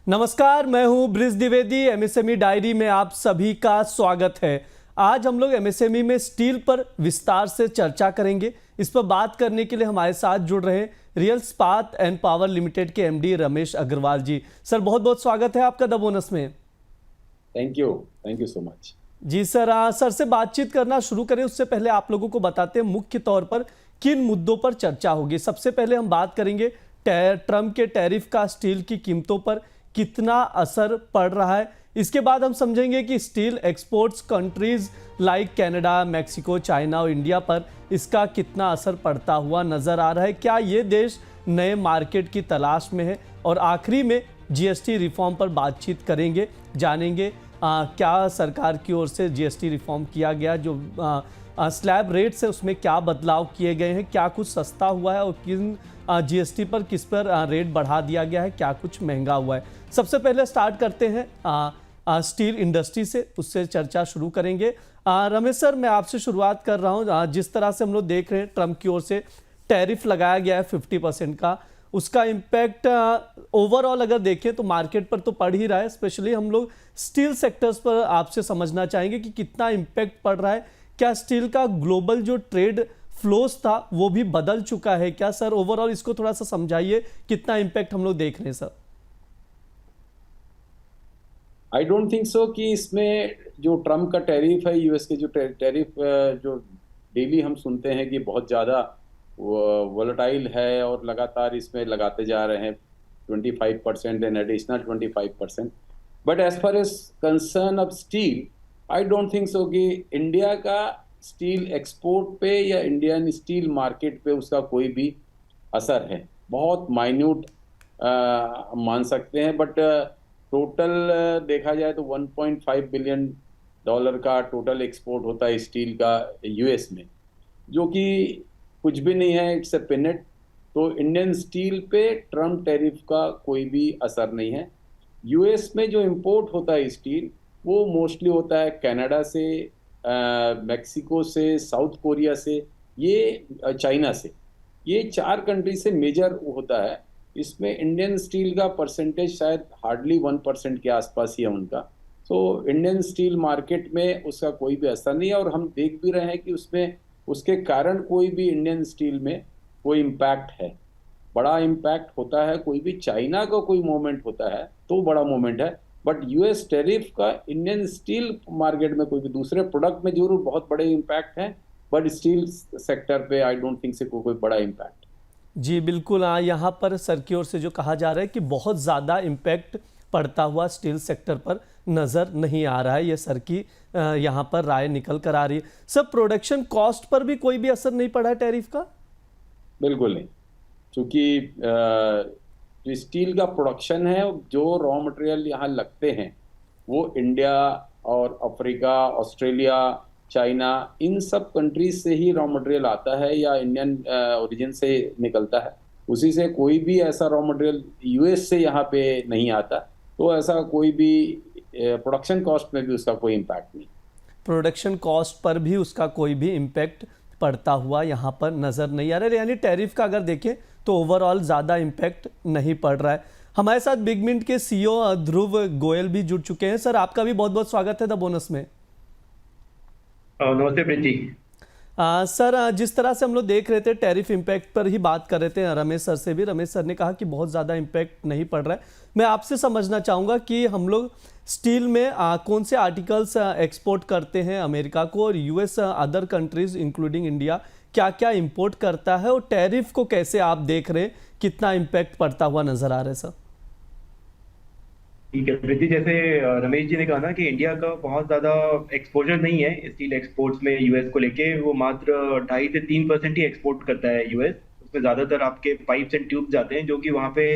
नमस्कार, मैं हूं ब्रिज द्विवेदी। एमएसएमई डायरी में आप सभी का स्वागत है। आज हम लोग एमएसएमई में स्टील पर विस्तार से चर्चा करेंगे। इस पर बात करने के लिए हमारे साथ जुड़ रहे हैं real Ispat and power limited के एमडी रमेश अग्रवाल जी। सर, बहुत बहुत स्वागत है आपका द बोनस में। Thank you so much. Ji sir, sir से बातचीत करना शुरू करें उससे पहले आप लोगों को बताते हैं मुख्य तौर पर किन मुद्दों पर चर्चा होगी। सबसे पहले हम बात करेंगे ट्रंप के टैरिफ का स्टील की कीमतों पर कितना असर पड़ रहा है। इसके बाद हम समझेंगे कि steel exports countries like Canada, Mexico, China और इंडिया पर इसका कितना असर पड़ता हुआ नजर आ रहा है। क्या ये देश नए मार्केट की तलाश में है। और आखिरी में जीएसटी रिफॉर्म पर बातचीत करेंगे, जानेंगे क्या सरकार की ओर से जीएसटी रिफॉर्म किया गया, जो स्लैब रेट्स है उसमें क्या बदलाव किए गए हैं, क्या कुछ सस्ता हुआ है और किन जीएसटी पर किस पर रेट बढ़ा दिया गया है, क्या कुछ महंगा हुआ है। सबसे पहले स्टार्ट करते हैं स्टील इंडस्ट्री से, उससे चर्चा शुरू करेंगे। रमेश सर, मैं आपसे शुरुआत कर रहा हूं। जिस तरह से हम लोग देख रहे हैं ट्रंप की ओर से टैरिफ लगाया गया है 50% का, उसका इम्पैक्ट ओवरऑल अगर देखें तो मार्केट पर तो पड़ ही रहा है। स्पेशली हम लोग स्टील सेक्टर्स पर आपसे समझना चाहेंगे कि कितना इम्पैक्ट पड़ रहा है। क्या स्टील का ग्लोबल जो ट्रेड फ्लोस था वो भी बदल चुका है क्या सर? ओवरऑल इसको थोड़ा सा समझाइए, कितना इम्पैक्ट हम लोग देख रहे हैं sir. I don't think so कि इसमें जो ट्रम्प का टैरिफ है, यूएस के जो टैरिफ जो डेली हम सुनते हैं कि बहुत ज़्यादा वोलेटाइल है और लगातार इसमें लगाते जा रहे हैं 25% and additional 25%। But as far as concern of steel, I don't think so कि इंडिया का स्टील एक्सपोर्ट पे या इंडियन स्टील मार्केट पे उसका कोई भी असर है। बहुत माइन्यूट मान सकते हैं, बट टोटल देखा जाए तो 1.5 बिलियन डॉलर का टोटल एक्सपोर्ट होता है स्टील का यूएस में, जो कि कुछ भी नहीं है, इट्स ए पिनेट। तो इंडियन स्टील पे ट्रम्प टैरिफ का कोई भी असर नहीं है। यूएस में जो इंपोर्ट होता है स्टील वो मोस्टली होता है कनाडा से, मैक्सिको से, साउथ कोरिया से, ये चाइना से, ये 4 कंट्री से मेजर होता है। इसमें इंडियन स्टील का परसेंटेज शायद हार्डली 1% के आसपास ही है उनका। तो इंडियन स्टील मार्केट में उसका कोई भी असर नहीं है और हम देख भी रहे हैं कि उसमें उसके कारण कोई भी इंडियन स्टील में कोई इम्पैक्ट है, बड़ा इम्पैक्ट होता है। कोई भी चाइना का कोई मोमेंट होता है तो बड़ा मोमेंट है, बट यूएस टैरिफ का इंडियन स्टील मार्केट में कोई भी दूसरे प्रोडक्ट में जरूर बहुत बड़े इम्पैक्ट हैं, बट स्टील सेक्टर पे आई डोंट थिंक से कोई बड़ा इम्पैक्ट। जी बिल्कुल, यहाँ पर सर की ओर से जो कहा जा रहा है कि बहुत ज़्यादा इम्पैक्ट पड़ता हुआ स्टील सेक्टर पर नज़र नहीं आ रहा है, ये सर की यहाँ पर राय निकल कर आ रही है। सर, प्रोडक्शन कॉस्ट पर भी कोई भी असर नहीं पड़ा है टैरिफ का? बिल्कुल नहीं, क्योंकि जो स्टील का प्रोडक्शन है, जो रॉ मटेरियल यहाँ लगते हैं वो इंडिया और अफ्रीका, ऑस्ट्रेलिया, चाइना, इन सब कंट्रीज से ही रॉ मटेरियल आता है या इंडियन ओरिजिन से निकलता है। उसी से कोई भी ऐसा रॉ मटेरियल यूएस से यहाँ पे नहीं आता, तो ऐसा कोई भी प्रोडक्शन कॉस्ट में भी उसका कोई इम्पैक्ट नहीं। प्रोडक्शन कॉस्ट पर भी उसका कोई भी इम्पैक्ट पड़ता हुआ यहाँ पर नज़र नहीं आ रहा है। यानी टैरिफ का अगर देखें तो ओवरऑल ज़्यादा इम्पैक्ट नहीं पड़ रहा है। हमारे साथ बिग मिंट के सीईओ ध्रुव गोयल भी जुड़ चुके हैं। सर, आपका भी बहुत बहुत स्वागत है द बोनस में। नमस्ते प्रीति जी। सर, जिस तरह से हम लोग देख रहे थे टैरिफ इम्पैक्ट पर ही बात कर रहे थे रमेश सर से भी। रमेश सर ने कहा कि बहुत ज़्यादा इम्पैक्ट नहीं पड़ रहा है। मैं आपसे समझना चाहूँगा कि हम लोग स्टील में कौन से आर्टिकल्स एक्सपोर्ट करते हैं अमेरिका को, और US other countries including India क्या क्या इंपोर्ट करता है, और टैरिफ को कैसे आप देख रहे हैं, कितना इम्पैक्ट पड़ता हुआ नजर आ रहा है सर? ठीक है प्रीति, जैसे रमेश जी ने कहा ना कि इंडिया का बहुत ज्यादा एक्सपोजर नहीं है स्टील एक्सपोर्ट्स में यूएस को लेके। वो मात्र 2.5 से 3% ही एक्सपोर्ट करता है यूएस। उसमें ज्यादातर आपके पाइप्स एंड ट्यूब जाते हैं, जो कि वहाँ पे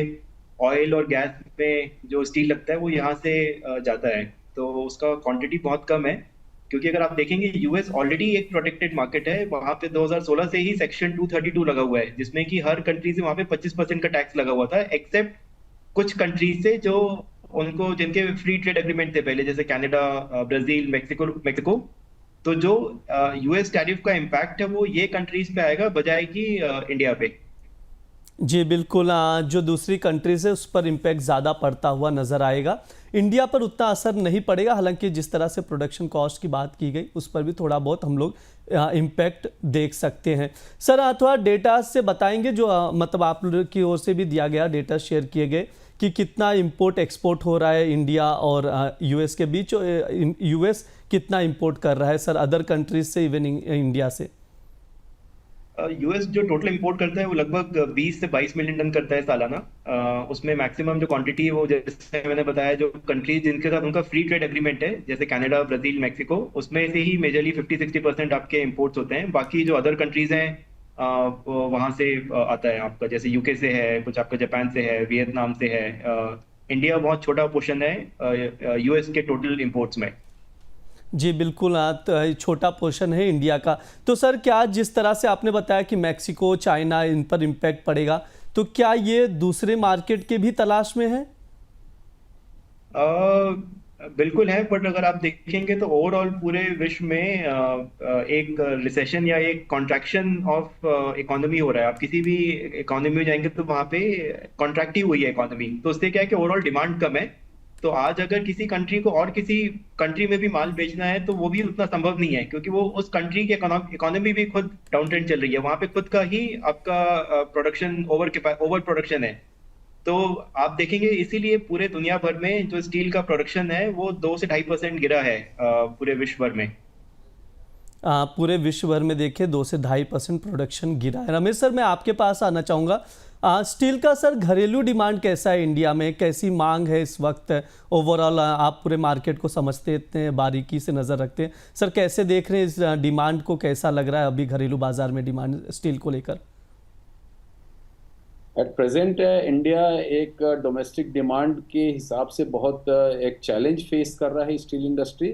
ऑयल और गैस में जो स्टील लगता है वो यहाँ से जाता है। तो उसका क्वांटिटी बहुत कम है, क्योंकि अगर आप देखेंगे यूएस ऑलरेडी एक प्रोटेक्टेड मार्केट है। वहाँ पे 2016 से ही सेक्शन 232 लगा हुआ है, जिसमें कि हर कंट्री से वहाँ पे 25% का टैक्स लगा हुआ था, एक्सेप्ट कुछ कंट्रीज से जो उनको जिनके फ्री ट्रेड एग्रीमेंट थे पहले, जैसे कनाडा, ब्राजील, मैक्सिको। तो जो यूएस टैरिफ का इम्पैक्ट है वो ये कंट्रीज पे आएगा, बजाय कि इंडिया पे। जी बिल्कुल, जो दूसरी कंट्रीज है उस पर इम्पैक्ट ज़्यादा पड़ता हुआ नज़र आएगा। इंडिया पर उतना असर नहीं पड़ेगा, हालांकि जिस तरह से प्रोडक्शन कॉस्ट की बात की गई उस पर भी थोड़ा बहुत हम लोग इम्पैक्ट देख सकते हैं। सर थोड़ा डेटा से बताएंगे, जो मतलब आप लोग की ओर से भी दिया गया डेटा शेयर किए गए कि कितना इंपोर्ट एक्सपोर्ट हो रहा है इंडिया और यूएस के बीच, यूएस कितना इंपोर्ट कर रहा है सर अदर कंट्रीज से, इवन इंडिया से? यूएस जो टोटल इंपोर्ट करता है वो लगभग 20 से 22 मिलियन टन करता है सालाना। उसमें मैक्सिमम जो क्वांटिटी है वो, जैसे मैंने बताया, जो कंट्रीज जिनके साथ उनका फ्री ट्रेड एग्रीमेंट है, जैसे कनाडा, ब्राजील, मैक्सिको, उसमें से ही मेजरली 50-60% आपके इंपोर्ट्स होते हैं। बाकी जो अदर कंट्रीज हैं वहां से आता है आपका, जैसे यूके से है, कुछ आपका जापान से है, वियतनाम से है। इंडिया बहुत छोटा पोर्शन है यूएस के टोटल इंपोर्ट्स में। जी बिल्कुल, छोटा पोर्शन है इंडिया का। तो सर क्या जिस तरह से आपने बताया कि मैक्सिको, चाइना इन पर इम्पैक्ट पड़ेगा, तो क्या ये दूसरे मार्केट के भी तलाश में है? बिल्कुल है, बट अगर आप देखेंगे तो ओवरऑल पूरे विश्व में एक रिसेशन या एक कॉन्ट्रैक्शन ऑफ इकोनॉमी हो रहा है। आप किसी भी इकोनॉमी में जाएंगे तो वहां पे कॉन्ट्रैक्ट ही हुई है इकोनॉमी, तो उससे क्या है कि ओवरऑल डिमांड कम है। तो आज अगर किसी कंट्री को और किसी कंट्री में भी माल बेचना है तो वो भी उतना संभव नहीं है, क्योंकि वो उस कंट्री की इकोनॉमी भी खुद डाउन ट्रेंड चल रही है, वहां पे खुद का ही आपका प्रोडक्शन ओवर प्रोडक्शन है। तो आप देखेंगे इसीलिए पूरे दुनिया भर में जो स्टील का प्रोडक्शन है वो 2 से 2.5% गिरा है पूरे विश्व भर में। पूरे विश्व भर में देखें 2 से 2.5% प्रोडक्शन गिरा है। रमेश सर, मैं आपके पास आना चाहूँगा। स्टील का सर घरेलू डिमांड कैसा है इंडिया में, कैसी मांग है इस वक्त? ओवरऑल आप पूरे मार्केट को समझते हैं, बारीकी से नज़र रखते हैं सर, कैसे देख रहे हैं इस डिमांड को? कैसा लग रहा है अभी घरेलू बाजार में डिमांड स्टील को लेकर? एट प्रेजेंट इंडिया एक डोमेस्टिक डिमांड के हिसाब से बहुत एक चैलेंज फेस कर रहा है स्टील इंडस्ट्री।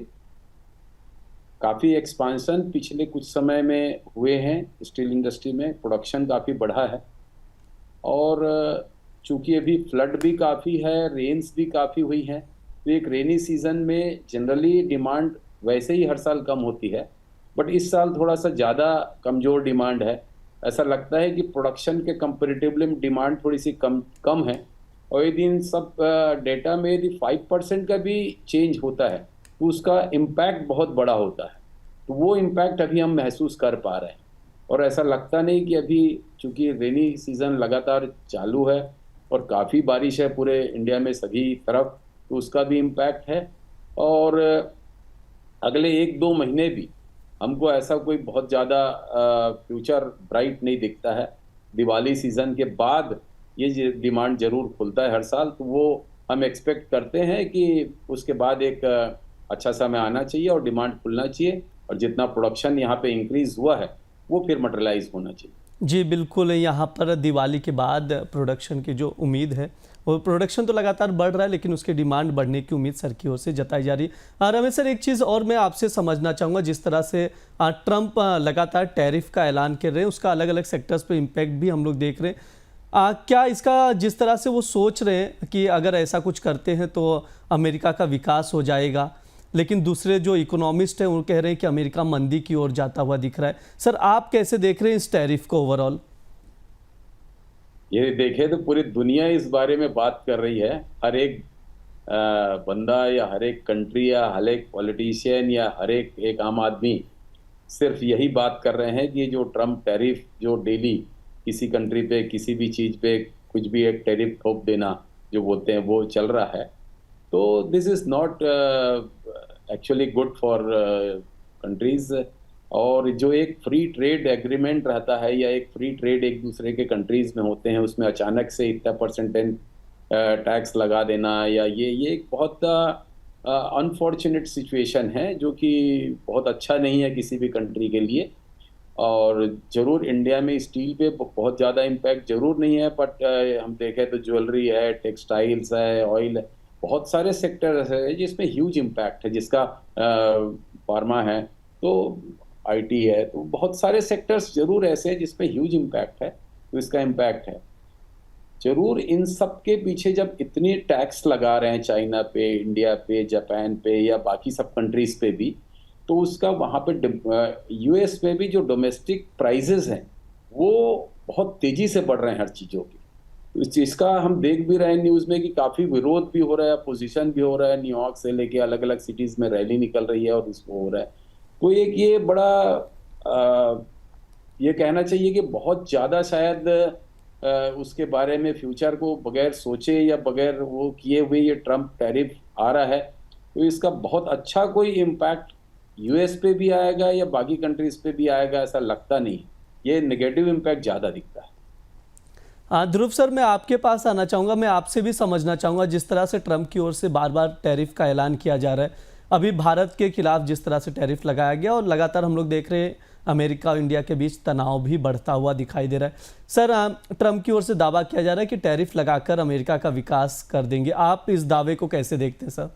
काफ़ी एक्सपांसन पिछले कुछ समय में हुए हैं स्टील इंडस्ट्री में, प्रोडक्शन काफ़ी बढ़ा है। और चूंकि अभी फ्लड भी काफ़ी है, रेन्स भी काफ़ी हुई हैं, तो एक रेनी सीजन में जनरली डिमांड वैसे ही हर साल कम होती है, बट इस साल थोड़ा सा ज़्यादा कमज़ोर डिमांड है। ऐसा लगता है कि प्रोडक्शन के कंपेरेटिवली डिमांड थोड़ी सी कम है। और यदि इन सब डेटा में यदि 5% का भी चेंज होता है तो उसका इम्पैक्ट बहुत बड़ा होता है। तो वो इम्पैक्ट अभी हम महसूस कर पा रहे हैं। और ऐसा लगता नहीं कि अभी, चूँकि रेनी सीज़न लगातार चालू है और काफ़ी बारिश है पूरे इंडिया में सभी तरफ, तो उसका भी इम्पैक्ट है। और अगले 1-2 महीने भी हमको ऐसा कोई बहुत ज़्यादा फ्यूचर ब्राइट नहीं दिखता है। दिवाली सीज़न के बाद ये डिमांड ज़रूर खुलता है हर साल, तो वो हम एक्सपेक्ट करते हैं कि उसके बाद एक अच्छा समय आना चाहिए और डिमांड खुलना चाहिए, और जितना प्रोडक्शन यहाँ पे इंक्रीज़ हुआ है वो फिर मटेरियलाइज होना चाहिए। जी बिल्कुल, यहाँ पर दिवाली के बाद प्रोडक्शन की जो उम्मीद है, वो प्रोडक्शन तो लगातार बढ़ रहा है लेकिन उसकी डिमांड बढ़ने की उम्मीद सर की ओर से जताई जा रही है। रमेश सर, एक चीज़ और मैं आपसे समझना चाहूँगा, जिस तरह से ट्रंप लगातार टैरिफ का ऐलान कर रहे हैं, उसका अलग अलग सेक्टर्स पे इम्पैक्ट भी हम लोग देख रहे हैं। क्या इसका जिस तरह से वो सोच रहे हैं कि अगर ऐसा कुछ करते हैं तो अमेरिका का विकास हो जाएगा, लेकिन दूसरे जो इकोनॉमिस्ट हैं वो कह रहे हैं कि अमेरिका मंदी की ओर जाता हुआ दिख रहा है। सर आप कैसे देख रहे हैं इस टैरिफ को ओवरऑल? ये देखें तो पूरी दुनिया इस बारे में बात कर रही है। हर एक बंदा या हर एक कंट्री या हर एक पॉलिटिशियन या हर एक आम आदमी सिर्फ यही बात कर रहे हैं कि ये जो ट्रम्प टैरिफ, जो डेली किसी कंट्री पे किसी भी चीज़ पे कुछ भी एक टैरिफ थोप देना जो बोलते हैं, वो चल रहा है। तो this is not actually good for countries. और जो एक फ्री ट्रेड एग्रीमेंट रहता है या एक फ्री ट्रेड एक दूसरे के कंट्रीज़ में होते हैं, उसमें अचानक से इतना परसेंटेज टैक्स लगा देना, या ये एक बहुत अनफॉर्चुनेट सिचुएशन है जो कि बहुत अच्छा नहीं है किसी भी कंट्री के लिए। और ज़रूर इंडिया में स्टील पे बहुत ज़्यादा इम्पैक्ट ज़रूर नहीं है, बट हम देखें तो ज्वेलरी है, टेक्सटाइल्स है, ऑयल है, बहुत सारे सेक्टर है जिसमें ह्यूज इम्पैक्ट है, जिसका फार्मा है, तो आईटी है, तो बहुत सारे सेक्टर्स ज़रूर ऐसे हैं जिसमें ह्यूज इम्पैक्ट है। तो इसका इम्पैक्ट है ज़रूर। इन सब के पीछे जब इतने टैक्स लगा रहे हैं चाइना पे, इंडिया पे, जापान पे या बाकी सब कंट्रीज़ पे भी, तो उसका वहाँ पे यूएस में भी जो डोमेस्टिक प्राइजेज़ हैं वो बहुत तेज़ी से बढ़ रहे हैं हर चीज़ों के। इस चीज का हम देख भी रहे हैं न्यूज में कि काफी विरोध भी हो रहा है, अपोजिशन भी हो रहा है, न्यूयॉर्क से लेके अलग अलग सिटीज में रैली निकल रही है और इसको हो रहा है। तो एक ये बड़ा ये कहना चाहिए कि बहुत ज्यादा शायद उसके बारे में फ्यूचर को बगैर सोचे या बगैर वो किए हुए ये ट्रम्प टैरिफ आ रहा है, तो इसका बहुत अच्छा कोई इम्पैक्ट यूएस पे भी आएगा या बाकी कंट्रीज पे भी आएगा ऐसा लगता नहीं। ये नेगेटिव इम्पैक्ट ज्यादा दिखता है। हाँ ध्रुव सर, मैं आपके पास आना चाहूँगा, मैं आपसे भी समझना चाहूँगा जिस तरह से ट्रम्प की ओर से बार बार टैरिफ का ऐलान किया जा रहा है, अभी भारत के खिलाफ जिस तरह से टैरिफ लगाया गया और लगातार हम लोग देख रहे हैं अमेरिका और इंडिया के बीच तनाव भी बढ़ता हुआ दिखाई दे रहा है। सर, ट्रम्प की ओर से दावा किया जा रहा है कि टैरिफ लगाकर अमेरिका का विकास कर देंगे, आप इस दावे को कैसे देखते हैं सर?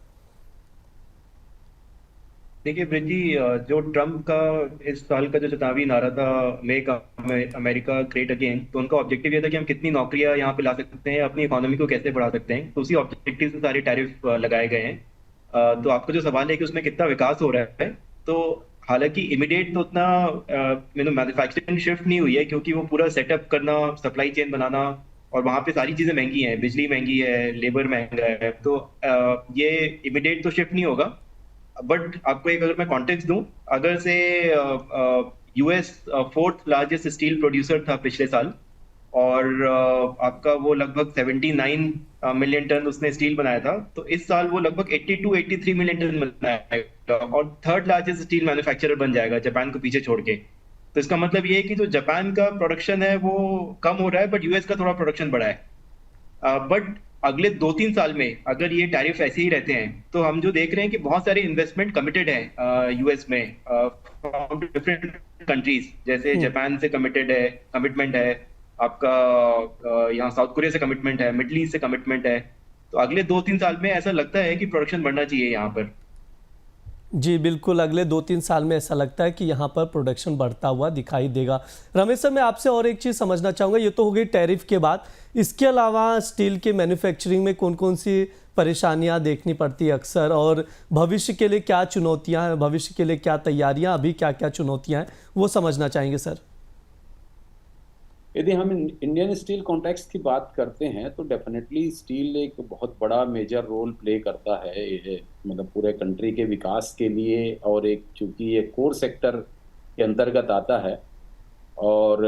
देखिए ब्रिज जी, जो ट्रम्प का इस साल का जो चुनावी नारा था, मेक अमेरिका ग्रेट अगेन, तो उनका ऑब्जेक्टिव ये था कि हम कितनी नौकरियां यहाँ पे ला सकते हैं, अपनी इकोनॉमी को कैसे बढ़ा सकते हैं। तो उसी ऑब्जेक्टिव से सारे टैरिफ लगाए गए हैं। तो आपका जो सवाल है कि उसमें कितना विकास हो रहा है, तो हालांकि इमिडिएट तो उतना मैन्युफैक्चरिंग शिफ्ट नहीं हुई है, क्योंकि वो पूरा सेटअप करना, सप्लाई चेन बनाना, और वहाँ पे सारी चीजें महंगी हैं, बिजली महंगी है, लेबर महंगा है, तो ये इमिडिएट तो शिफ्ट नहीं होगा। बट आपको एक अगर मैं कॉन्टेक्स्ट दूं, अगर से US fourth largest steel producer था पिछले साल, और आपका वो लगभग 79 मिलियन टन उसने स्टील बनाया था, तो इस साल वो लगभग 82-83 मिलियन टन बनाएगा और थर्ड लार्जेस्ट स्टील मैन्युफैक्चरर बन जाएगा, जापान को पीछे छोड़ के। तो इसका मतलब ये है कि जो जापान का प्रोडक्शन है वो कम हो रहा है, बट यूएस का थोड़ा प्रोडक्शन बढ़ा है। बट अगले 2-3 साल में अगर ये टैरिफ ऐसे ही रहते हैं, तो हम जो देख रहे हैं कि बहुत सारे इन्वेस्टमेंट कमिटेड है यूएस में फ्रॉम डिफरेंट कंट्रीज, जैसे जापान से कमिटमेंट है आपका, यहाँ साउथ कोरिया से कमिटमेंट है, मिडल ईस्ट से कमिटमेंट है। तो अगले 2-3 साल में ऐसा लगता है कि प्रोडक्शन बढ़ना चाहिए यहाँ पर। जी बिल्कुल, अगले 2-3 साल में ऐसा लगता है कि यहाँ पर प्रोडक्शन बढ़ता हुआ दिखाई देगा। रमेश सर, मैं आपसे और एक चीज़ समझना चाहूँगा, ये तो हो गई टैरिफ के बाद, इसके अलावा स्टील के मैन्युफैक्चरिंग में कौन कौन सी परेशानियाँ देखनी पड़ती है अक्सर, और भविष्य के लिए क्या चुनौतियाँ हैं, भविष्य के लिए क्या तैयारियाँ, अभी क्या क्या चुनौतियाँ हैं, वो समझना चाहेंगे सर। यदि हम इंडियन स्टील कॉन्टेक्स्ट की बात करते हैं तो डेफिनेटली स्टील एक बहुत बड़ा मेजर रोल प्ले करता है, ये मतलब पूरे कंट्री के विकास के लिए, और एक चूंकि ये कोर सेक्टर के अंतर्गत आता है, और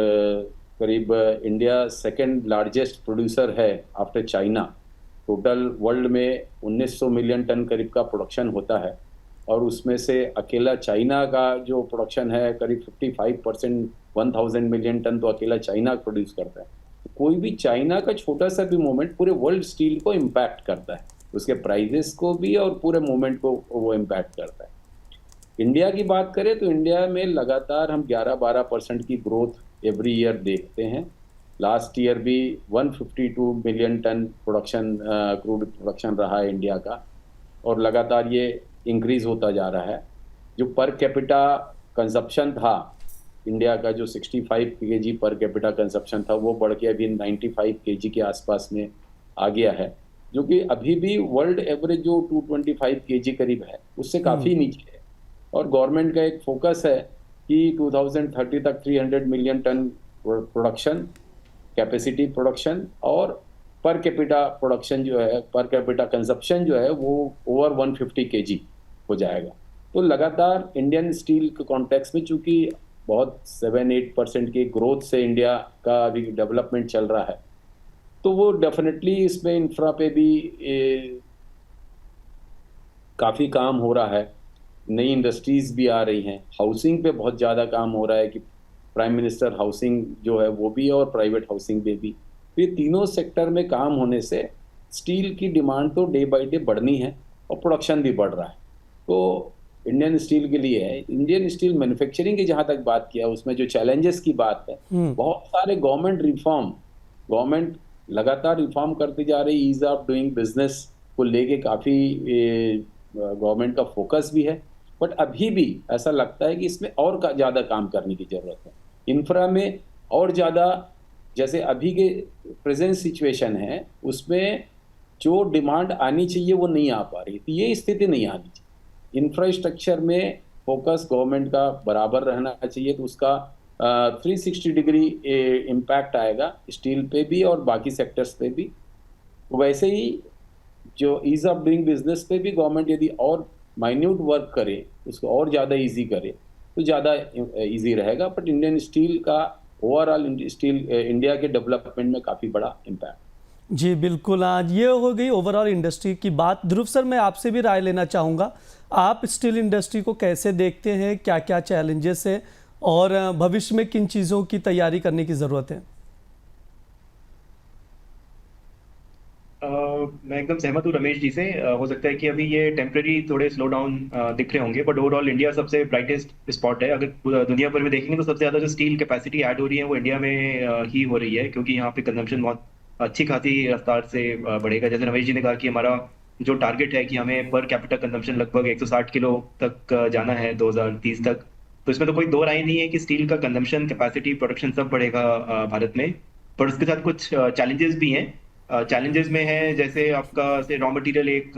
करीब इंडिया सेकंड लार्जेस्ट प्रोड्यूसर है आफ्टर चाइना। टोटल वर्ल्ड में 1900 मिलियन टन करीब का प्रोडक्शन होता है, और उसमें से अकेला चाइना का जो प्रोडक्शन है करीब 55%, 1000 मिलियन टन तो अकेला चाइना प्रोड्यूस करता है। तो कोई भी चाइना का छोटा सा भी मूवमेंट पूरे वर्ल्ड स्टील को इम्पैक्ट करता है, उसके प्राइजेस को भी और पूरे मूवमेंट को वो इम्पैक्ट करता है। इंडिया की बात करें तो इंडिया में लगातार हम 11-12% की ग्रोथ एवरी ईयर देखते हैं। लास्ट ईयर भी 152 million ton production, crude production रहा है इंडिया का, और लगातार ये इंक्रीज होता जा रहा है। जो पर कैपिटा कंजप्शन था इंडिया का, जो 65 केजी पर कैपिटा कंजप्शन था, वो बढ़ के अभी 95 केजी के आसपास में आ गया है, जो कि अभी भी वर्ल्ड एवरेज जो 225 केजी करीब है उससे काफ़ी नीचे है। और गवर्नमेंट का एक फोकस है कि 2030 तक 300 million ton production capacity production, और पर कैपिटा प्रोडक्शन जो है, पर कैपिटा कंजप्शन जो है वो ओवर 150 केजी हो जाएगा। तो लगातार इंडियन स्टील के कॉन्टेक्स्ट में चूंकि बहुत 7-8% की ग्रोथ से इंडिया का अभी डेवलपमेंट चल रहा है, तो वो डेफिनेटली इसमें इंफ्रा पे भी काफ़ी काम हो रहा है, नई इंडस्ट्रीज भी आ रही हैं, हाउसिंग पे बहुत ज़्यादा काम हो रहा है कि प्राइम मिनिस्टर हाउसिंग जो है वो भी, और प्राइवेट हाउसिंग पे भी। तो ये तीनों सेक्टर में काम होने से स्टील की डिमांड तो डे बाय डे बढ़नी है और प्रोडक्शन भी बढ़ रहा है। तो इंडियन स्टील के लिए है, इंडियन स्टील मैन्युफैक्चरिंग की जहाँ तक बात किया, उसमें जो चैलेंजेस की बात है, बहुत सारे गवर्नमेंट लगातार रिफॉर्म करती जा रही, ईज ऑफ डूइंग बिजनेस को लेके काफ़ी गवर्नमेंट का फोकस भी है, बट अभी भी ऐसा लगता है कि इसमें और ज़्यादा काम करने की ज़रूरत है। इंफ्रा में और ज़्यादा, जैसे अभी के प्रेजेंट सिचुएशन है उसमें जो डिमांड आनी चाहिए वो नहीं आ पा रही, तो ये स्थिति नहीं आनी चाहिए। इंफ्रास्ट्रक्चर में फोकस गवर्नमेंट का बराबर रहना चाहिए, तो उसका 360 डिग्री इम्पैक्ट आएगा स्टील पे भी और बाकी सेक्टर्स पे भी। वैसे ही जो ईज ऑफ डूइंग बिजनेस पे भी गवर्नमेंट यदि और माइन्यूट वर्क करे, उसको और ज़्यादा इजी करे तो ज़्यादा इजी रहेगा। बट इंडियन स्टील का ओवरऑल स्टील इंडिया के डेवलपमेंट में काफ़ी बड़ा इम्पैक्ट। जी बिल्कुल, आज ये हो गई ओवरऑल इंडस्ट्री की बात। ध्रुव सर, मैं आपसे भी राय लेना चाहूँगा, आप स्टील इंडस्ट्री को कैसे देखते हैं, क्या क्या चैलेंजेस है और भविष्य में किन चीज़ों की तैयारी करने की ज़रूरत है? मैं एकदम सहमत हूँ रमेश जी से। हो सकता है कि अभी ये टेम्पररी थोड़े स्लो डाउन दिख रहे होंगे, बट ओवरऑल इंडिया सबसे ब्राइटेस्ट स्पॉट है। अगर दुनिया भर में देखेंगे तो सबसे ज़्यादा जो स्टील कैपेसिटी ऐड हो रही है वो इंडिया में ही हो रही है, क्योंकि यहाँ पे कंजम्पशन बहुत अच्छी खासी रफ्तार से बढ़ेगा। जैसे रमेश जी ने कहा कि हमारा जो टारगेट है कि हमें पर कैपिटा कंजम्पशन लगभग 160 किलो तक जाना है 2030 तक। तो इसमें तो कोई दो राय नहीं है कि स्टील का कंजम्पशन, कैपेसिटी, प्रोडक्शन सब बढ़ेगा भारत में। पर उसके साथ कुछ चैलेंजेस भी हैं। चैलेंजेस में है जैसे आपका से रॉ मटेरियल एक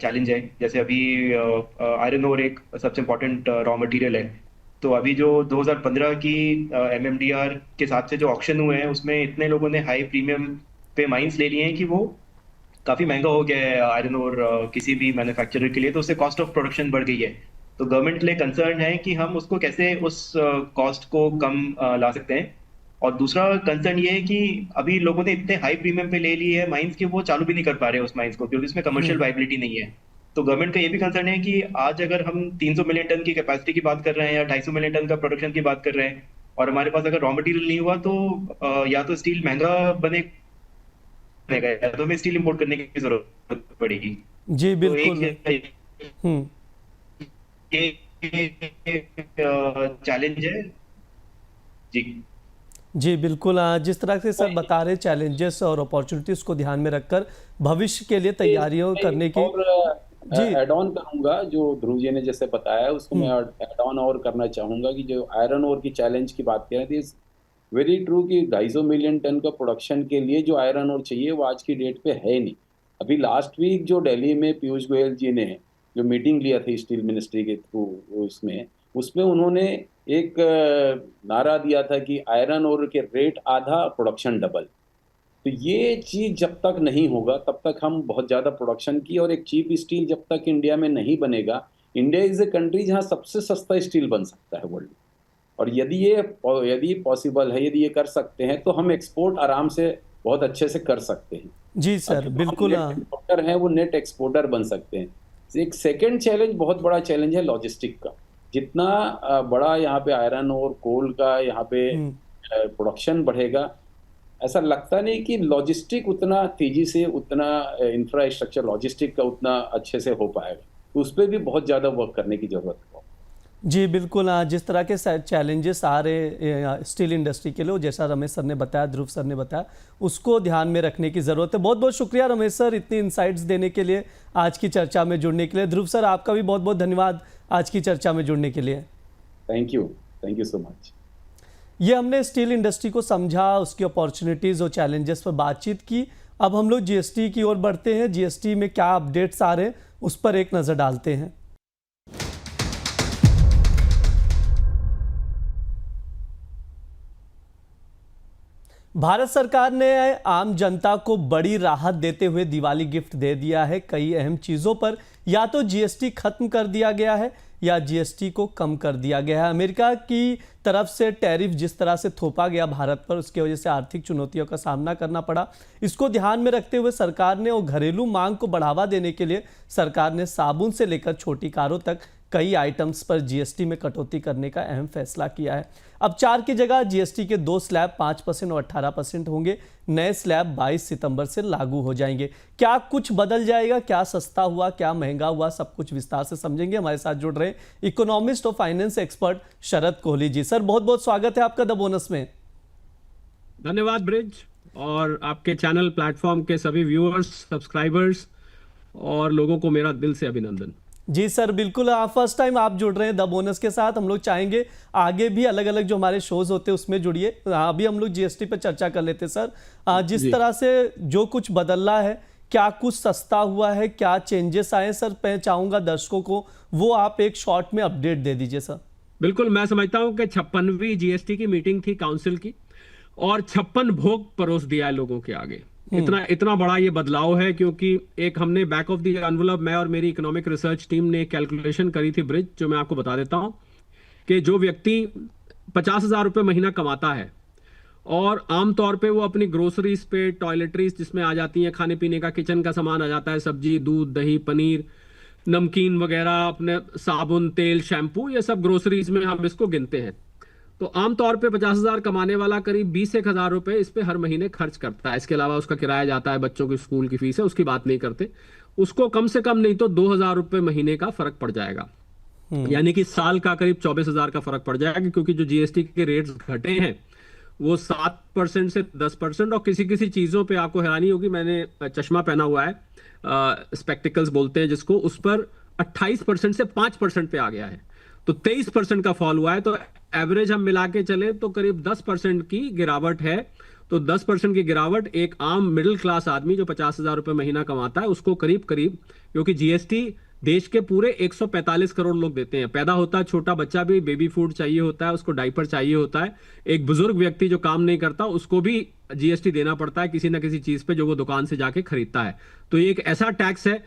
चैलेंज है। जैसे अभी आयरन ओर एक सबसे इम्पोर्टेंट रॉ मटेरियल है। तो अभी जो 2015 की एमएमडीआर के हिसाब से जो ऑक्शन हुए हैं उसमें इतने लोगों ने हाई प्रीमियम पे माइंस ले लिए हैं कि वो काफी महंगा हो गया है आयरन ओर किसी भी मैन्युफैक्चरर के लिए। तो उससे कॉस्ट ऑफ प्रोडक्शन बढ़ गई है। तो गवर्नमेंट के लिए कंसर्न है कि हम उसको कैसे उस कॉस्ट को कम ला सकते हैं। और दूसरा कंसर्न ये है कि अभी लोगों ने इतने हाई प्रीमियम पे ले लिए हैं माइंस कि वो चालू भी नहीं कर पा रहे उस माइंस को, क्योंकि उसमें कमर्शियल वाइबिलिटी नहीं है। तो गवर्नमेंट का ये भी कंसर्न है कि आज अगर हम 300 मिलियन टन की कैपेसिटी की बात कर रहे हैं या 250 मिलियन टन का प्रोडक्शन की बात कर रहे हैं और हमारे पास अगर रॉ मटेरियल नहीं हुआ तो या तो स्टील महंगा बनेगा या तो हमें स्टील इंपोर्ट करने की जरूरत पड़ेगी। जी तो बिल्कुल। हम्म। एक चैलेंज है जी। जी बिल्कुल, जिस तरह से सर बता रहे चैलेंजेस और अपॉर्चुनिटीज़ को ध्यान में रखकर भविष्य के लिए तैयारियों करने की। और जी ऐड ऑन करूंगा जो ध्रुव जी ने जैसे बताया उसको मैं ऐड ऑन और करना चाहूंगा कि जो आयरन ओर की चैलेंज की बात करें तो वेरी ट्रू कि 250 मिलियन टन का प्रोडक्शन के लिए जो आयरन ओर चाहिए वो आज की डेट पे है नहीं। अभी लास्ट वीक जो दिल्ली में पीयूष गोयल जी ने जो मीटिंग लिया थी स्टील मिनिस्ट्री के थ्रू, उसमें उन्होंने एक नारा दिया था कि आयरन ओर के रेट आधा, प्रोडक्शन डबल। तो ये चीज़ जब तक नहीं होगा तब तक हम बहुत ज़्यादा प्रोडक्शन की और एक चीप स्टील जब तक इंडिया में नहीं बनेगा। इंडिया इज़ ए कंट्री जहाँ सबसे सस्ता स्टील बन सकता है वर्ल्ड में। और यदि पॉसिबल है, यदि ये कर सकते हैं तो हम एक्सपोर्ट आराम से बहुत अच्छे से कर सकते हैं। जी सर बिल्कुल। एक्सपोर्टर हैं वो नेट एक्सपोर्टर बन सकते हैं। एक सेकेंड चैलेंज, बहुत बड़ा चैलेंज है लॉजिस्टिक का। जितना बड़ा यहाँ पे आयरन और कोल का यहाँ पे प्रोडक्शन बढ़ेगा, ऐसा लगता नहीं कि लॉजिस्टिक उतना तेजी से, उतना इंफ्रास्ट्रक्चर लॉजिस्टिक का उतना अच्छे से हो पाएगा। तो उस पर भी बहुत ज़्यादा वर्क करने की ज़रूरत है। जी बिल्कुल, जिस तरह के चैलेंजेस आ रहे स्टील इंडस्ट्री के लिए, जैसा रमेश सर ने बताया, ध्रुव सर ने बताया, उसको ध्यान में रखने की ज़रूरत है। बहुत बहुत शुक्रिया रमेश सर इतनी इंसाइट्स देने के लिए, आज की चर्चा में जुड़ने के लिए। ध्रुव सर आपका भी बहुत बहुत धन्यवाद आज की चर्चा में जुड़ने के लिए। Thank you so much. ये हमने स्टील इंडस्ट्री को समझा, उसकी अपॉर्चुनिटीज़ और चैलेंजेस पर बातचीत की। अब हम लोग जीएसटी की ओर बढ़ते हैं। जीएसटी में क्या अपडेट्स आ रहे हैं उस पर एक नज़र डालते हैं। भारत सरकार ने आम जनता को बड़ी राहत देते हुए दिवाली गिफ्ट दे दिया है। कई अहम चीज़ों पर या तो जीएसटी खत्म कर दिया गया है या जीएसटी को कम कर दिया गया है। अमेरिका की तरफ से टैरिफ जिस तरह से थोपा गया भारत पर, उसकी वजह से आर्थिक चुनौतियों का सामना करना पड़ा। इसको ध्यान में रखते हुए सरकार ने और घरेलू मांग को बढ़ावा देने के लिए सरकार ने साबुन से लेकर छोटी कारों तक कई आइटम्स पर जीएसटी में कटौती करने का अहम फैसला किया है। अब 4 की जगह जीएसटी के 2 स्लैब 5% और 18% होंगे। नए स्लैब 22 सितंबर से लागू हो जाएंगे। क्या कुछ बदल जाएगा, क्या सस्ता हुआ, क्या महंगा हुआ, सब कुछ विस्तार से समझेंगे। हमारे साथ जुड़ रहे इकोनॉमिस्ट और फाइनेंस एक्सपर्ट शरद कोहली जी। सर बहुत बहुत स्वागत है आपका द बोनस में। धन्यवाद ब्रिज, और आपके चैनल प्लेटफॉर्म के सभी व्यूअर्स, सब्सक्राइबर्स और लोगों को मेरा दिल से अभिनंदन। जी सर बिल्कुल, फर्स्ट टाइम आप जुड़ रहे हैं द बोनस के साथ। हम लोग चाहेंगे आगे भी अलग अलग जो हमारे शोज होते हैं उसमें जुड़िए। अभी हम लोग जीएसटी पर चर्चा कर लेते सर। जिस तरह से जो कुछ बदला है, क्या कुछ सस्ता हुआ है, क्या चेंजेस आए सर, मैं चाहूँगा दर्शकों को वो आप एक शॉर्ट में अपडेट दे दीजिए सर। बिल्कुल, मैं समझता हूं कि 56वीं जीएसटी की मीटिंग थी काउंसिल की, और 56 भोग परोस दिया है लोगों के आगे। इतना इतना बड़ा ये बदलाव है, क्योंकि एक हमने बैक ऑफ द एनवलप, मैं और मेरी इकोनॉमिक रिसर्च टीम ने कैलकुलेशन करी थी ब्रिज, जो मैं आपको बता देता हूं कि जो व्यक्ति 50,000 रुपये महीना कमाता है और आमतौर पे वो अपनी ग्रोसरीज पे, टॉयलेटरीज जिसमें आ जाती हैं खाने पीने का, किचन का सामान आ जाता है, सब्जी, दूध, दही, पनीर, नमकीन वगैरह, अपने साबुन, तेल, शैम्पू, ये सब ग्रोसरीज में हम इसको गिनते हैं। तो आमतौर पे 50,000 कमाने वाला करीब 20,000 रुपए इस पे हर महीने खर्च करता है। इसके अलावा उसका किराया जाता है, बच्चों की स्कूल की फीस है, उसकी बात नहीं करते। उसको कम से कम नहीं तो 2,000 रुपए महीने का फर्क पड़ जाएगा, यानी कि साल का करीब 24,000 का फर्क पड़ जाएगा, क्योंकि जो जीएसटी के रेट्स घटे हैं वो 7% से 10%, और किसी किसी चीजों पे आपको हैरानी होगी, मैंने चश्मा पहना हुआ है, स्पेक्टिकल्स बोलते हैं जिसको, उस पर 28% से 5% पे आ गया है, तो 23% का फॉल हुआ है। तो एवरेज हम मिला के चले तो करीब 10% की गिरावट है। तो 10% की गिरावट एक आम मिडिल क्लास आदमी जो 50,000 रुपए महीना कमाता है उसको करीब करीब, क्योंकि जीएसटी देश के पूरे 145 करोड़ लोग देते हैं। पैदा होता है छोटा बच्चा भी बेबी फूड चाहिए होता है, उसको डाइपर चाहिए होता है। एक बुजुर्ग व्यक्ति जो काम नहीं करता उसको भी जीएसटी देना पड़ता है किसी ना किसी चीज पे जो वो दुकान से जाके खरीदता है। तो ये एक ऐसा टैक्स है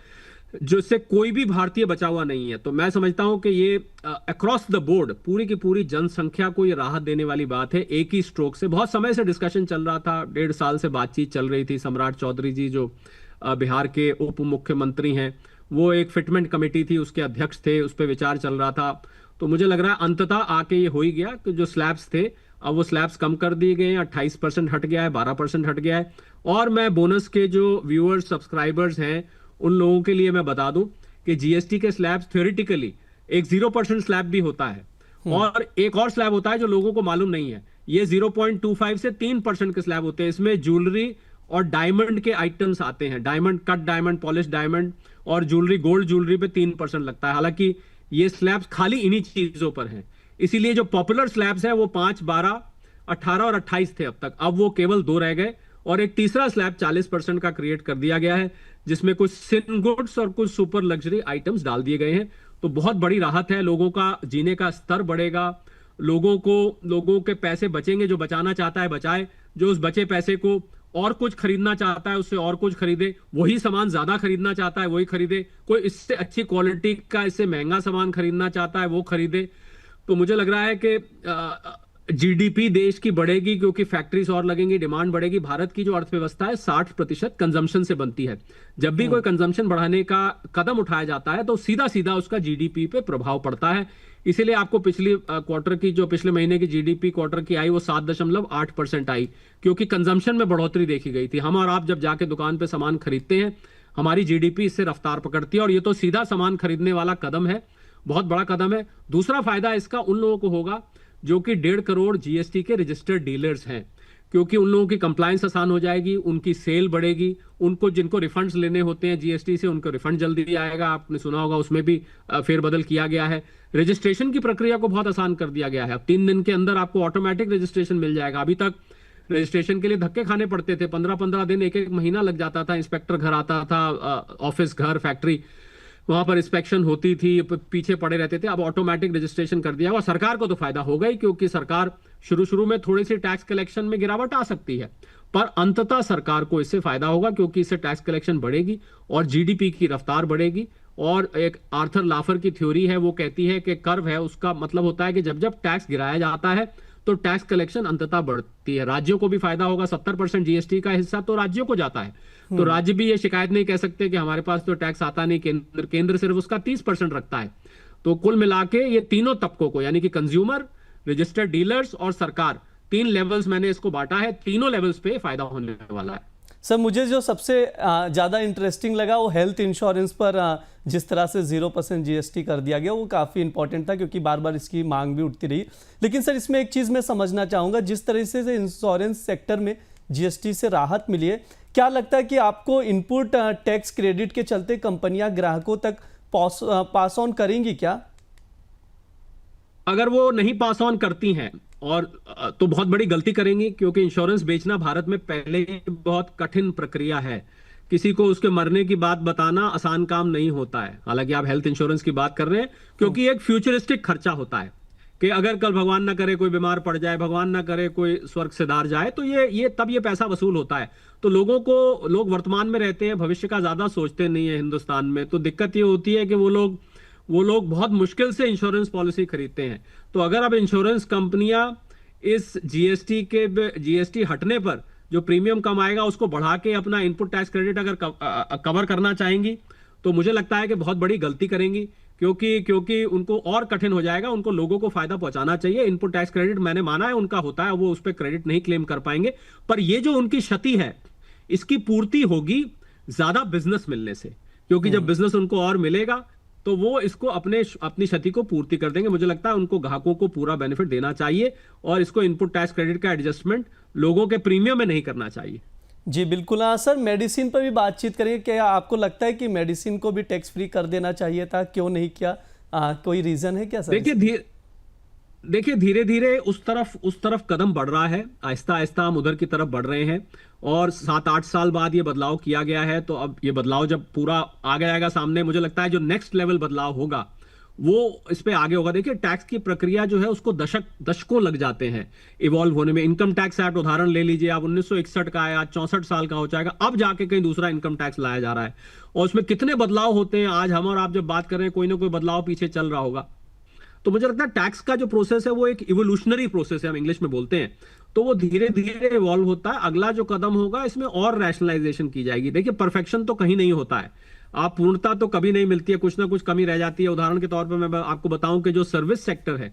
जिससे कोई भी भारतीय बचा हुआ नहीं है। तो मैं समझता हूं कि ये अक्रॉस द बोर्ड पूरी की पूरी जनसंख्या को ये राहत देने वाली बात है, एक ही स्ट्रोक से। बहुत समय से डिस्कशन चल रहा था, 1.5 साल से बातचीत चल रही थी। सम्राट चौधरी जी जो बिहार के उप मुख्यमंत्री हैं, वो एक फिटमेंट कमेटी थी, उसके अध्यक्ष थे, उस पर विचार चल रहा था। तो मुझे लग रहा है अंततः आके ये हो ही गया कि जो स्लैब्स थे अब वो स्लैब्स कम कर दिए गए हैं, 28% हट गया है, 12% हट गया है। और मैं बोनस के जो व्यूअर्स सब्सक्राइबर्स हैं उन लोगों के लिए मैं बता दूं कि जीएसटी के स्लैब्स थ्योरेटिकली एक 0% स्लैब भी होता है, और एक और स्लैब होता है जो लोगों को मालूम नहीं है। ये 0.25 से 3% के स्लैब होते हैं। इसमें ज्वेलरी और डायमंड के आइटम्स आते हैं, diamond, cut diamond, polish diamond और ज्वेलरी, गोल्ड ज्वेलरी पे 3% लगता है। हालांकि ये स्लैब्स खाली इन्हीं चीजों पर हैं, इसीलिए जो पॉपुलर स्लैब्स हैं वो 5, 12, 18 और 28 थे अब तक, अब वो केवल 2 रह गए। और एक तीसरा स्लैब 40% का क्रिएट कर दिया गया है, जिसमें कुछ सिन गुड्स और कुछ सुपर लग्जरी आइटम्स डाल दिए गए हैं। तो बहुत बड़ी राहत है, लोगों का जीने का स्तर बढ़ेगा, लोगों के पैसे बचेंगे, जो बचाना चाहता है बचाए, जो उस बचे पैसे को और कुछ खरीदना चाहता है उससे और कुछ खरीदे, वही सामान ज्यादा खरीदना चाहता है वही खरीदे, कोई इससे अच्छी क्वालिटी का इससे महंगा सामान खरीदना चाहता है वो खरीदे। तो मुझे लग रहा है कि जीडीपी देश की बढ़ेगी, क्योंकि फैक्ट्रीज और लगेंगी, डिमांड बढ़ेगी। भारत की जो अर्थव्यवस्था है 60% कंजम्पशन से बनती है। जब भी कोई कंजम्पशन बढ़ाने का कदम उठाया जाता है तो सीधा सीधा उसका जीडीपी पे प्रभाव पड़ता है। इसीलिए आपको पिछली क्वार्टर की, जो पिछले महीने की जीडीपी क्वार्टर की आई, वो 7.8% आई, क्योंकि कंजम्पशन में बढ़ोतरी देखी गई थी। हम और आप जब जाके दुकान पे सामान खरीदते हैं, हमारी जीडीपी इससे रफ्तार पकड़ती है, और ये तो सीधा सामान खरीदने वाला कदम है, बहुत बड़ा कदम है। दूसरा फायदा इसका उन लोगों को होगा जो कि 1.5 करोड़ जीएसटी के रजिस्टर्ड डीलर्स हैं, क्योंकि उन लोगों की कंप्लायंस आसान हो जाएगी, उनकी सेल बढ़ेगी, उनको जिनको रिफंड्स लेने होते हैं जीएसटी से उनको रिफंड जल्दी आएगा। आपने सुना होगा उसमें भी फेरबदल किया गया है। रजिस्ट्रेशन की प्रक्रिया को बहुत आसान कर दिया गया है, अब 3 दिन के अंदर आपको ऑटोमेटिक रजिस्ट्रेशन मिल जाएगा। अभी तक रजिस्ट्रेशन के लिए धक्के खाने पड़ते थे, 15-15 दिन, एक महीना लग जाता था, इंस्पेक्टर घर आता था, ऑफिस, घर, फैक्ट्री, वहां पर इंस्पेक्शन होती थी, पीछे पड़े रहते थे। अब ऑटोमेटिक रजिस्ट्रेशन कर दिया, और सरकार को तो फायदा होगा ही, क्योंकि सरकार शुरू में थोड़ी सी टैक्स कलेक्शन में गिरावट आ सकती है, पर अंततः सरकार को इससे फायदा होगा, क्योंकि इससे टैक्स कलेक्शन बढ़ेगी और जीडीपी की रफ्तार बढ़ेगी। और एक आर्थर लाफर की थ्योरी है, वो कहती है कि कर्व है, उसका मतलब होता है कि जब जब टैक्स गिराया जाता है तो टैक्स कलेक्शन अंततः बढ़ती है। राज्यों को भी फायदा होगा, 70% जीएसटी का हिस्सा तो राज्यों को जाता है, तो राज्य भी ये शिकायत नहीं कह सकते कि हमारे पास तो टैक्स आता नहीं, केंद्र सिर्फ उसका 30% रखता है। तो कुल मिला के ये तीनों तबकों को, यानी कि कंज्यूमर, रजिस्टर्ड डीलर्स और सरकार, 3 लेवल्स मैंने इसको बांटा है, तीनों लेवल्स पे फायदा होने वाला है। सर, मुझे जो सबसे ज़्यादा इंटरेस्टिंग लगा वो हेल्थ इंश्योरेंस पर जिस तरह से 0% जीएसटी कर दिया गया, वो काफ़ी इंपॉर्टेंट था, क्योंकि बार बार इसकी मांग भी उठती रही। लेकिन सर, इसमें एक चीज़ मैं समझना चाहूँगा, जिस तरह से इंश्योरेंस सेक्टर में जीएसटी से राहत मिली है, क्या लगता है कि आपको इनपुट टैक्स क्रेडिट के चलते कंपनियां ग्राहकों तक पास ऑन करेंगी क्या? अगर वो नहीं पास ऑन करती हैं और तो बहुत बड़ी गलती करेंगी, क्योंकि इंश्योरेंस बेचना भारत में पहले ही बहुत कठिन प्रक्रिया है। किसी को उसके मरने की बात बताना आसान काम नहीं होता है। हालांकि आप हेल्थ इंश्योरेंस की बात कर रहे हैं, क्योंकि एक फ्यूचरिस्टिक खर्चा होता है, कि अगर कल भगवान ना करे कोई बीमार पड़ जाए, भगवान ना करे कोई स्वर्ग सिधार जाए, तो ये तब ये पैसा वसूल होता है। तो लोग वर्तमान में रहते हैं, भविष्य का ज्यादा सोचते नहीं है हिंदुस्तान में। तो दिक्कत ये होती है कि वो लोग बहुत मुश्किल से इंश्योरेंस पॉलिसी खरीदते हैं। तो अगर अब इंश्योरेंस कंपनियां इस जीएसटी हटने पर जो प्रीमियम कम आएगा उसको बढ़ा के अपना इनपुट टैक्स क्रेडिट अगर कवर करना चाहेंगी, तो मुझे लगता है कि बहुत बड़ी गलती करेंगी, क्योंकि उनको और कठिन हो जाएगा। उनको लोगों को फायदा पहुंचाना चाहिए। इनपुट टैक्स क्रेडिट मैंने माना है उनका होता है, वो उस पर क्रेडिट नहीं क्लेम कर पाएंगे, पर ये जो उनकी क्षति है इसकी पूर्ति होगी ज्यादा बिजनेस मिलने से, क्योंकि जब बिजनेस उनको और मिलेगा तो वो इसको अपनी क्षति को पूर्ति कर देंगे। मुझे लगता है उनको ग्राहकों को पूरा बेनिफिट देना चाहिए और इसको इनपुट टैक्स क्रेडिट का एडजस्टमेंट लोगों के प्रीमियम में नहीं करना चाहिए। जी बिल्कुल। हाँ सर, मेडिसिन पर भी बातचीत करेंगे। क्या आपको लगता है कि मेडिसिन को भी टैक्स फ्री कर देना चाहिए था, क्यों नहीं किया? कोई रीजन है क्या सर? देखिए धीरे धीरे उस तरफ कदम बढ़ रहा है, आहिस्ता आहिस्ता हम उधर की तरफ बढ़ रहे हैं, और 7-8 साल बाद ये बदलाव किया गया है। तो अब ये बदलाव जब पूरा आ जाएगा सामने, मुझे लगता है जो नेक्स्ट लेवल बदलाव होगा वो इस पे आगे होगा। देखिए टैक्स की प्रक्रिया जो है उसको दशकों लग जाते हैं इवॉल्व होने में। इनकम टैक्स एक्ट उदाहरण ले लीजिए, आप 1961 का है, आज 64 साल का हो जाएगा, अब जाके कहीं दूसरा इनकम टैक्स लाया जा रहा है, और उसमें कितने बदलाव होते हैं। आज हम और आप जब बात कर रहे हैं, कोई ना कोई बदलाव पीछे चल रहा होगा। तो मुझे लगता है टैक्स का जो प्रोसेस है वो एक इवोल्यूशनरी प्रोसेस है, हम इंग्लिश में बोलते हैं। तो वो धीरे धीरे इवॉल्व होता है। अगला जो कदम होगा इसमें और रैशनलाइजेशन की जाएगी। देखिए परफेक्शन तो कहीं नहीं होता है, आप पूर्णता तो कभी नहीं मिलती है, कुछ ना कुछ कमी रह जाती है। उदाहरण के तौर पर मैं आपको बताऊं कि जो सर्विस सेक्टर है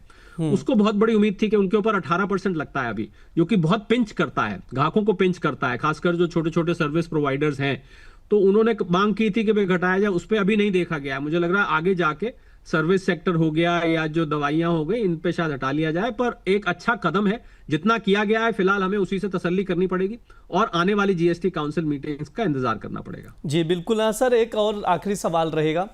उसको बहुत बड़ी उम्मीद थी कि उनके ऊपर 18% लगता है अभी, जो कि बहुत पिंच करता है, ग्राहकों को पिंच करता है, खासकर जो छोटे छोटे सर्विस प्रोवाइडर्स हैं। तो उन्होंने मांग की थी कि भाई घटाया जाए, उस पर अभी नहीं देखा गया। मुझे लग रहा है आगे जाके सर्विस सेक्टर हो गया या जो दवाइयां हो गई, इन पे शायद हटा लिया जाए, पर एक अच्छा कदम है। जितना किया गया है फिलहाल हमें उसी से तसल्ली करनी पड़ेगी और आने वाली जीएसटी काउंसिल मीटिंग्स का इंतजार करना पड़ेगा। जी बिल्कुल। हाँ सर, एक और आखिरी सवाल रहेगा।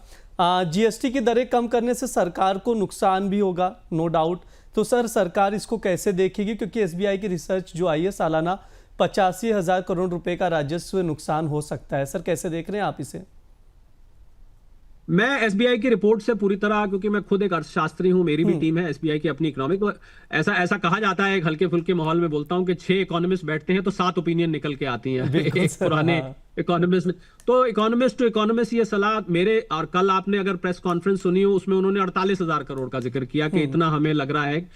जीएसटी की दरें कम करने से सरकार को नुकसान भी होगा, नो डाउट। तो सर सरकार इसको कैसे देखेगी? क्योंकि एसबीआई की रिसर्च जो आई है, सालाना 85,000 करोड़ रुपए का राजस्व नुकसान हो सकता है। सर कैसे देख रहे हैं आप इसे? मैं एसबीआई की रिपोर्ट से पूरी तरह, क्योंकि मैं खुद एक अर्थशास्त्री हूं, मेरी भी टीम है एसबीआई की अपनी इकोनॉमिक, तो ऐसा कहा जाता है, एक हल्के फुल्के माहौल में बोलता हूं कि 6 इकोनॉमिस्ट बैठते हैं तो 7 ओपिनियन निकल के आती हैं एक पुराने इकोनॉमिस्ट ने। तो इकोनॉमिस्ट टू इकोनॉमिस्ट ये सलाह मेरे, और कल आपने अगर प्रेस कॉन्फ्रेंस सुनी हो उसमें उन्होंने 48,000 करोड़ का जिक्र किया कि इतना हमें लग रहा है।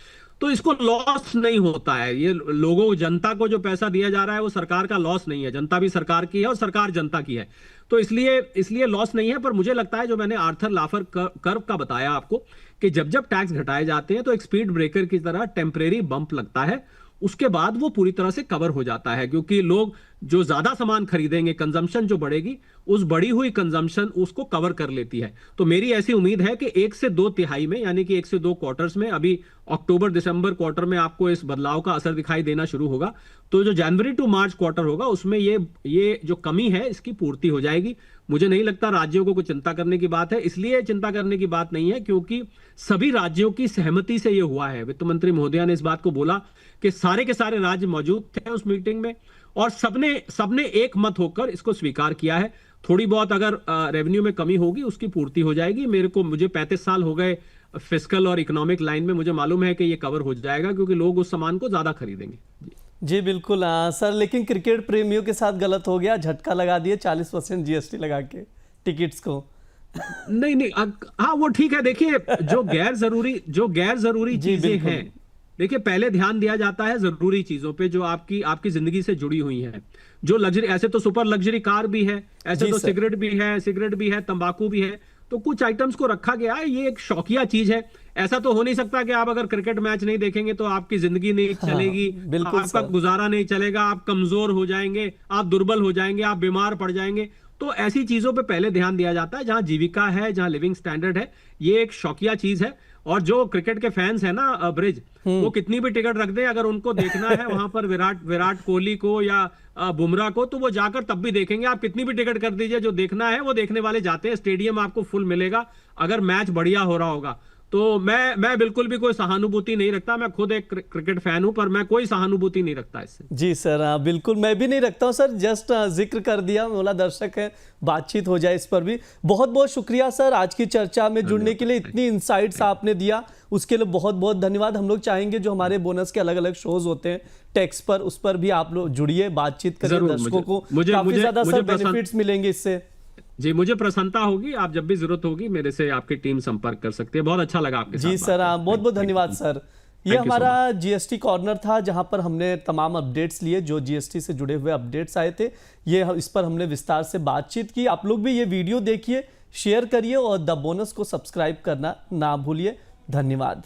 तो इसको लॉस नहीं होता है, ये लोगों जनता को जो पैसा दिया जा रहा है वो सरकार का लॉस नहीं है, जनता भी सरकार की है और सरकार जनता की है, तो इसलिए लॉस नहीं है। पर मुझे लगता है जो मैंने आर्थर लाफर कर्व का बताया आपको कि जब टैक्स घटाए जाते हैं तो एक स्पीड ब्रेकर की तरह टेम्परेरी बंप लगता है, उसके बाद वो पूरी तरह से कवर हो जाता है, क्योंकि लोग जो ज्यादा सामान खरीदेंगे, कंजम्पशन जो बढ़ेगी, उस बढ़ी हुई कंजम्पशन उसको कवर कर लेती है। तो मेरी ऐसी उम्मीद है कि 1 से 2 तिहाई में, यानी कि 1 से 2 क्वार्टर्स में, अभी अक्टूबर दिसंबर क्वार्टर में आपको इस बदलाव का असर दिखाई देना शुरू होगा। तो जो जनवरी टू मार्च क्वार्टर होगा उसमें ये जो कमी है इसकी पूर्ति हो जाएगी। मुझे नहीं लगता राज्यों को कुछ चिंता करने की बात है। इसलिए चिंता करने की बात नहीं है क्योंकि सभी राज्यों की सहमति से यह हुआ है। वित्त मंत्री महोदया ने इस बात को बोला कि सारे के सारे राज्य मौजूद थे उस मीटिंग में और सबने एक मत होकर इसको स्वीकार किया है। थोड़ी बहुत अगर रेवेन्यू में कमी होगी उसकी पूर्ति हो जाएगी। मुझे 35 साल हो गए फिस्कल और इकोनॉमिक लाइन में, मुझे मालूम है कि ये कवर हो जाएगा क्योंकि लोग उस सामान को ज्यादा खरीदेंगे। जी बिल्कुल। सर लेकिन क्रिकेट प्रेमियों के साथ गलत हो गया, झटका लगा दिए 40% जीएसटी लगा के टिकट्स को। नहीं, हाँ वो ठीक है। देखिए जो गैर जरूरी चीजें हैं, देखिए पहले ध्यान दिया जाता है जरूरी चीजों पे जो आपकी जिंदगी से जुड़ी हुई हैं। जो लग्जरी, ऐसे तो सुपर लग्जरी कार भी है, ऐसे तो सिगरेट भी है, तंबाकू भी है, तो कुछ आइटम्स को रखा गया है। ये एक शौकिया चीज है। ऐसा तो हो नहीं सकता कि आप अगर क्रिकेट मैच नहीं देखेंगे तो आपकी जिंदगी नहीं चलेगी, आपका गुजारा नहीं चलेगा, आप कमजोर हो जाएंगे, आप दुर्बल हो जाएंगे, आप बीमार पड़ जाएंगे। तो ऐसी चीजों पे पहले ध्यान दिया जाता है जहां जीविका है, जहां लिविंग स्टैंडर्ड है। ये एक शौकिया चीज है। और जो क्रिकेट के फैंस है ना ब्रिज, वो कितनी भी टिकट रख दे, अगर उनको देखना है वहां पर विराट कोहली को या बुमराह को, तो वो जाकर तब भी देखेंगे। आप कितनी भी टिकट कर दीजिए, जो देखना है वो देखने वाले जाते हैं। स्टेडियम आपको फुल मिलेगा अगर मैच बढ़िया हो रहा होगा। तो मैं बिल्कुल भी कोई सहानुभूति नहीं रखता। मैं खुद एक क्रिकेट फैन हूं, पर मैं कोई सहानुभूति नहीं रखता इससे। जी सर, बिल्कुल मैं भी नहीं रखता हूं सर, जस्ट जिक्र कर दिया, बोला दर्शक है, बातचीत हो जाए इस पर भी। बहुत बहुत शुक्रिया सर आज की चर्चा में जुड़ने के लिए, इतनी इंसाइट्स आपने दिया उसके लिए बहुत बहुत धन्यवाद। हम लोग चाहेंगे जो हमारे बोनस के अलग अलग शोज होते हैं टेक्स पर, उस पर भी आप लोग जुड़िए, बातचीत करिए, दर्शकों को काफी ज्यादा सर बेनिफिट्स मिलेंगे इससे। जी, मुझे प्रसन्नता होगी। आप जब भी जरूरत होगी मेरे से आपकी टीम संपर्क कर सकती है। बहुत अच्छा लगा आपके साथ। जी सर, बहुत बहुत धन्यवाद सर। ये हमारा जीएसटी कॉर्नर था जहां पर हमने तमाम अपडेट्स लिए, जो जीएसटी से जुड़े हुए अपडेट्स आए थे, ये इस पर हमने विस्तार से बातचीत की। आप लोग भी ये वीडियो देखिए, शेयर करिए और द बोनस को सब्सक्राइब करना ना भूलिए। धन्यवाद।